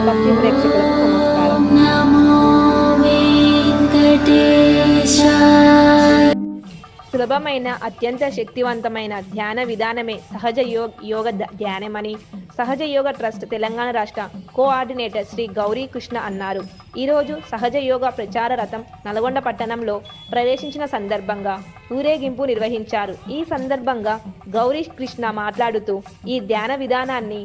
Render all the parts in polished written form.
భక్తి ప్రేక్షకులకు నమస్కారం. సులభమైన అత్యంత శక్తివంతమైన ధ్యాన విధానమే సహజ యోగ ధ్యానమని సహజ యోగ ట్రస్ట్ తెలంగాణ రాష్ట్ర కోఆర్డినేటర్ శ్రీ గౌరీ కృష్ణ అన్నారు. ఈరోజు సహజ యోగ ప్రచార రథం నల్గొండ పట్టణంలో ప్రవేశించిన సందర్భంగా ఊరేగింపు నిర్వహించారు. ఈ సందర్భంగా గౌరీ కృష్ణ మాట్లాడుతూ ఈ ధ్యాన విధానాన్ని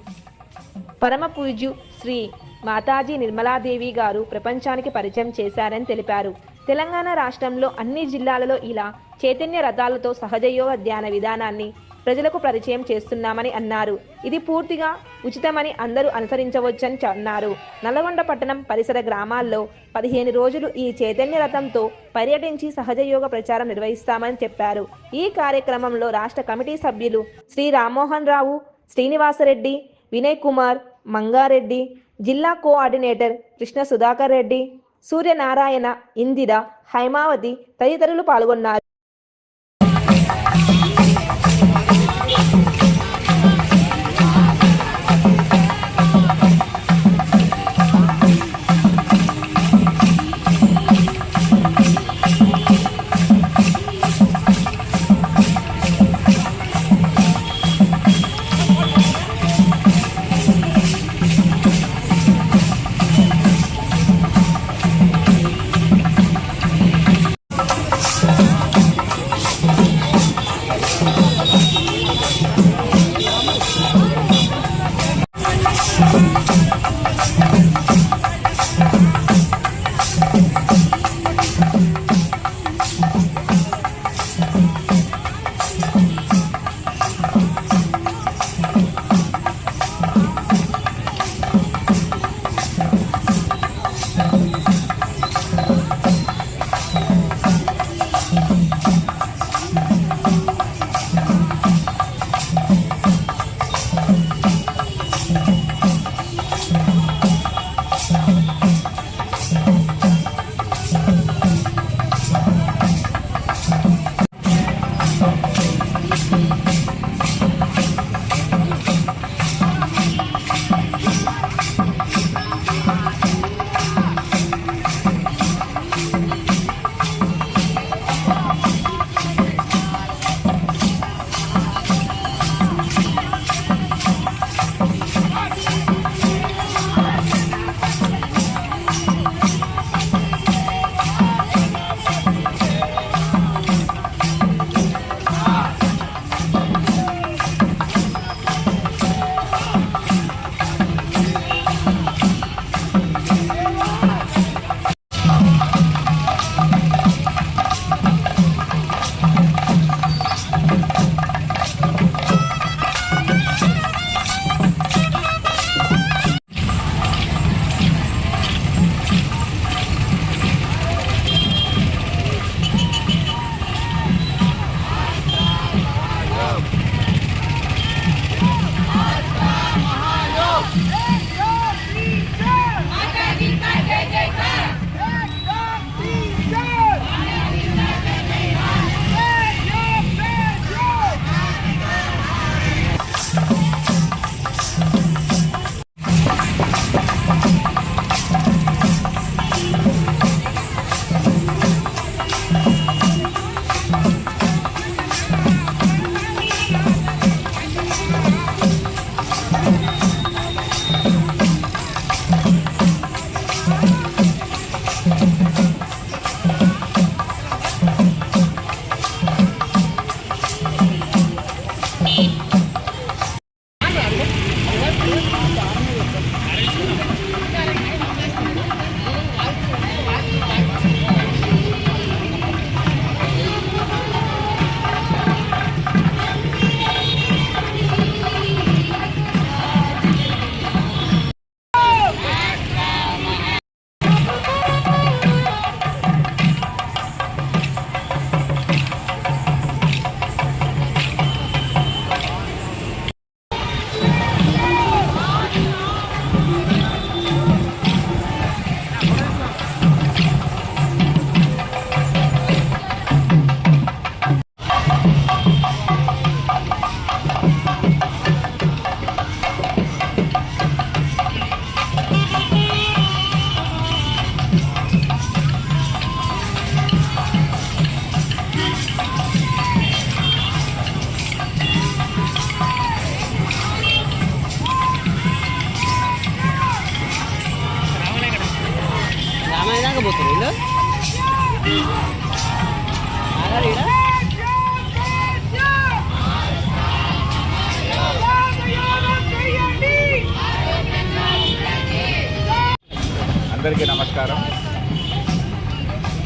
పరమ పూజ్యు శ్రీ మాతాజీ నిర్మలాదేవి గారు ప్రపంచానికి పరిచయం చేశారని తెలిపారు. తెలంగాణ రాష్ట్రంలో అన్ని జిల్లాలలో ఇలా చైతన్య రథాలతో సహజయోగ ధ్యాన విధానాన్ని ప్రజలకు పరిచయం చేస్తున్నామని అన్నారు. ఇది పూర్తిగా ఉచితమని అందరూ అనుసరించవచ్చని అన్నారు. నల్గొండ పట్టణం పరిసర గ్రామాల్లో 15 రోజులు ఈ చైతన్య రథంతో పర్యటించి సహజయోగ ప్రచారం నిర్వహిస్తామని చెప్పారు. ఈ కార్యక్రమంలో రాష్ట్ర కమిటీ సభ్యులు శ్రీ రామ్మోహన్ రావు, శ్రీనివాసరెడ్డి, వినయ్ కుమార్, మంగారెడ్డి, జిల్లా కోఆర్డినేటర్ కృష్ణ సుధాకర్ రెడ్డి, సూర్యనారాయణ, ఇందిర, హైమావతి తదితరులు పాల్గొన్నారు. పోతారు ఇలా అందరికీ నమస్కారం.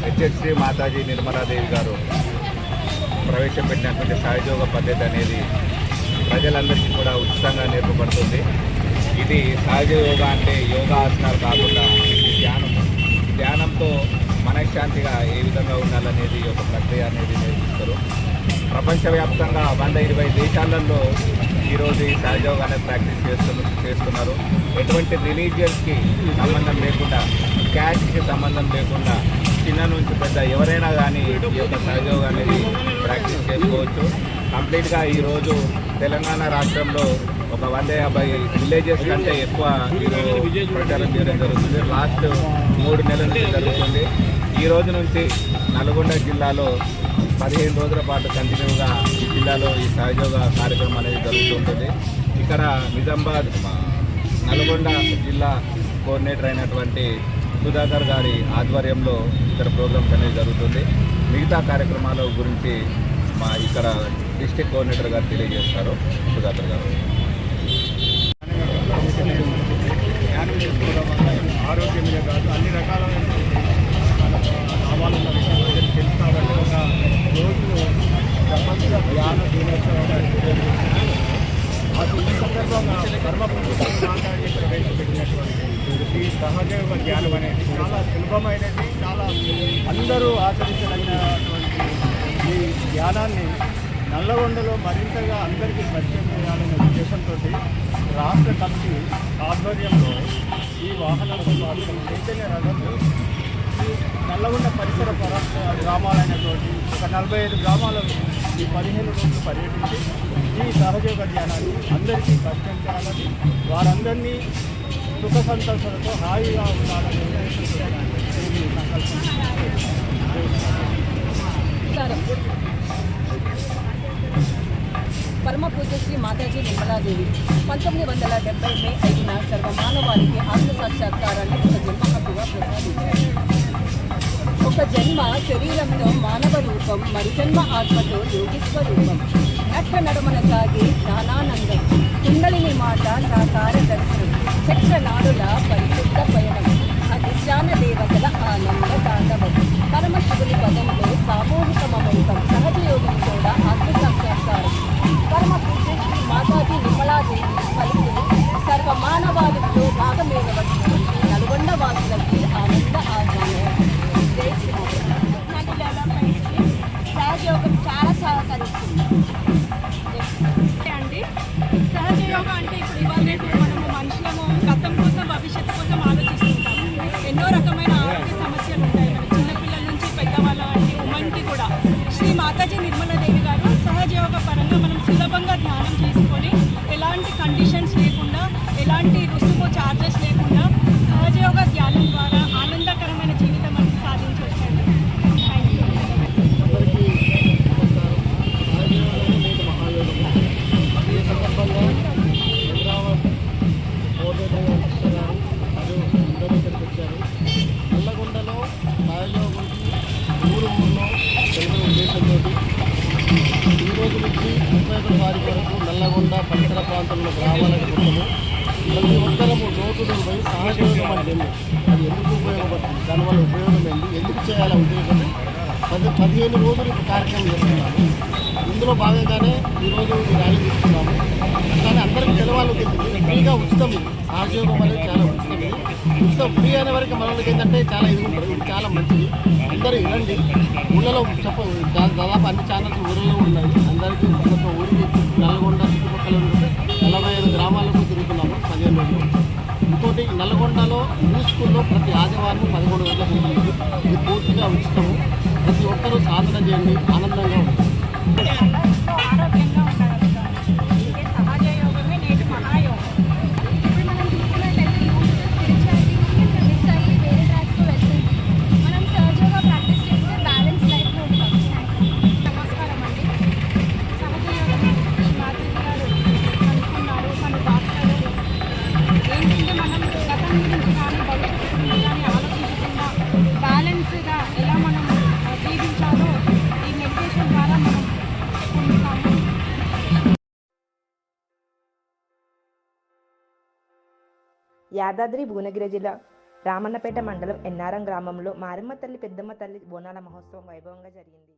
హెచ్ఎస్సి మాతాజీ నిర్మలాదేవి గారు ప్రవేశపెట్టినటువంటి సహజయోగ పద్ధతి అనేది ప్రజలందరికీ కూడా ఉచితంగా నేర్పబడుతుంది. ఇది సహజ యోగా అంటే యోగా ఆసనాలు కాకుండా ధ్యానంతో మనశ్శాంతిగా ఏ విధంగా ఉండాలనేది ఒక ప్రక్రియ అనేది నేర్పిస్తారు. ప్రపంచవ్యాప్తంగా 120 దేశాలలో ఈరోజు ఈ సహజయోగా అనేది ప్రాక్టీస్ చేస్తున్నారు. ఎటువంటి రిలీజియన్స్కి సంబంధం లేకుండా, క్యాస్ట్కి సంబంధం లేకుండా చిన్న నుంచి పెద్ద ఎవరైనా కానీ ఈ యొక్క సహజయోగా అనేది ప్రాక్టీస్ చేసుకోవచ్చు. కంప్లీట్గా ఈరోజు తెలంగాణ రాష్ట్రంలో ఒక 150 విలేజెస్ కంటే ఎక్కువ ఈరోజు ప్రచారం చేయడం జరుగుతుంది. లాస్ట్ 3 నెలల నుంచి జరుగుతుంది. ఈ రోజు నుంచి నల్గొండ జిల్లాలో 15 రోజుల పాటు కంటిన్యూగా ఈ జిల్లాలో ఈ సహజయోగ కార్యక్రమం అనేది జరుగుతుంటుంది. ఇక్కడ నిజామాబాద్ నల్గొండ జిల్లా కోఆర్డినేటర్ అయినటువంటి సుధాకర్ గారి ఆధ్వర్యంలో ఇక్కడ ప్రోగ్రామ్స్ అనేది జరుగుతుంది. మిగతా కార్యక్రమాల గురించి మా ఇక్కడ డిస్ట్రిక్ట్ కోఆర్డినేటర్ గారు తెలియజేస్తారు. సుధాకర్ గారు. ఆరోగ్యమే కాదు, అన్ని రకాలైన లాభాలు ఉన్న విషయం తెలుసు. కాబట్టి ఒక రోజు ప్రపంచ ధ్యాన దినోత్సవం ఈ సందర్భంగా కర్మపురుషులు ప్రవేశపెట్టినటువంటి ఈ సహజయోగ ధ్యానం అనేది చాలా సులభమైనది, చాలా అందరూ ఆచరించదగినటువంటి ఈ ధ్యానాన్ని నల్లగొండలో మరింతగా అందరికీ పరిచయం చేయాలనే ఉద్దేశంతో రాష్ట్ర కమిటీ ఆధ్వర్యంలో ఈ వాహనాలతో చైతన్య రథము నల్లగొండ పరిసర గ్రామాలైనటువంటి ఒక 45 గ్రామాలను ఈ 15 రోజులు పర్యటించి ఈ సహజయోగ ధ్యానాన్ని అందరికీ పరిచయం చేయాలని, వారందరినీ సుఖ సంతోషాలతో హాయిగా ఉండాలని సంకల్పం. పరమ పూజ్య శ్రీ మాతాజీ నిర్మలాదేవి 1970 మే 5న సర్వమానవాళికి ఆత్మ సాక్షాత్కారాన్ని ఒక జన్మ హక్కుగా ప్రసాదించారు. ఒక జన్మ శరీరంతో మానవ రూపం, మరుజన్మ ఆత్మతో యోగీశ్వర రూపం. నట్ట నడమన సాగి జ్ఞానానందం, కుండలిని మాట సాకార దర్శనం, చక్రనాడుల పరిశుద్ధ పయనం, అధిష్టాన దేవతల ఆనంద తాండవం, పరమశివుని పదంలో సామూహికమమృతం, సహజయోగం కూడా ఆత్మ సాక్షాత్కారం. పరమ పూజ్య శ్రీ మాతాజీ నిర్మలాదేవి పలుకులు సర్వమానవాళిలో భాగమేనవచ్చినటువంటి నల్గొండ వాసులకి ఆనంద ఆహ్వానం. జై శ్రీ సహజయోగం చాలా సహకరిస్తుంది అండి. సహజయోగం అంటే ఇప్పుడు ఇవాళ రేపు మనము మనుషులము గతం కోసం భవిష్యత్తు కోసం ఆలోచిస్తుంటాము. ఎన్నో రకమైన ఆరోగ్య సమస్యలు ఉంటాయి, మన చిన్నపిల్లల నుంచి పెద్దవాళ్ళ వంటి ఉమెన్కి కూడా. శ్రీ మాతాజీ నిర్మలాదేవి గారు సహజయోగ పరంగా మనం సులభంగా ధ్యానం చేసుకొని ఎలాంటి కండిషన్స్ లేకుండా, ఎలాంటి రుసుము చార్జెస్ లేకుండా సహజయోగ ధ్యానం ద్వారా ఆనందకరమైన జీవితం అనేది సాధించవచ్చండి. Thank you. ఈ సందర్భంగా హైదరాబాద్ కోఆర్డినేటర్ గారు మరియు అందరూ ఇక్కడికి వచ్చారు. నల్లగొండలో సహజయోగంకి ఊళ్ళో తెలిసిన ఉద్దేశంతో ఈ రోజు నుంచి 31 తారీఖు వరకు నల్లగొండ పరిసర ప్రాంతంలో గ్రామాలకు మొత్తము ప్రతి ఒక్కరము రోడ్డు పోయి సహజయోగం అంటే అది ఎందుకు ఉపయోగపడుతుంది, దానివల్ల ఉపయోగం ఏంటి, ఎందుకు చేయాలని ఉద్దేశంతో 15 రోజులు ఇప్పుడు కార్యక్రమం చేస్తున్నాము. ఇందులో భాగంగానే ఈరోజు ఈ ర్యాలీ తీసుకున్నాము. కానీ అందరికీ తెలవాలి, ఫ్రీగా ఉచితం. ఇది సహజయోగం అనేది చాలా ఉచితం. ఇది ఉచితం ఫ్రీ అనే వరకు మన వాళ్ళకి ఏంటంటే చాలా ఇది ఉంటుంది. ఇది చాలా మంచిది. అందరూ ఇవ్వండి. ఊళ్ళలో దాదాపు అన్ని ఛానల్స్ ఊళ్ళలో ఉన్నాయి. అందరికీ ఒక్కొక్క ఊరికి నల్గొండ చుట్టుపక్కల 45 గ్రామాలకు తిరుగుతున్నాము 15 రోజులు. ఇంకోటి నల్గొండలో న్యూ స్కూల్లో ప్రతి ఆదివారం 11 గంటలకు ఉంటుంది. ఇది పూర్తిగా ఉచితము. ప్రతి ఒక్కరూ సాధన చేయండి, ఆనందంగా ఉంటుంది. ఆరోగ్యంగా ఉండగలుగుతాం. ఇదే సహజయోగమే నేటి మహాయోగం. ఇప్పుడు మనం చూసుకున్నట్లయితే స్పిరిచువాలిటీ మిస్ అయ్యి వేరే ట్రాక్స్లో వెళ్తుంది. మనం సహజయోగా ప్రాక్టీస్ చేస్తే బ్యాలెన్స్ లైఫ్లో ఉంటాం. నమస్కారం అండి. సహజయోగం మాతాజీ గారు అనుకున్నారు, మన డాక్టర్ ఏంటంటే మనం గతం గురించి కానీ భవిష్యత్తు గురించి కానీ ఆలోచించకుండా యాదాద్రి భువనగిరి జిల్లా రామన్నపేట మండలం ఎన్నారం గ్రామంలో మారమ్మ తల్లి పెద్దమ్మ తల్లి బోనాల మహోత్సవం వైభవంగా జరిగింది.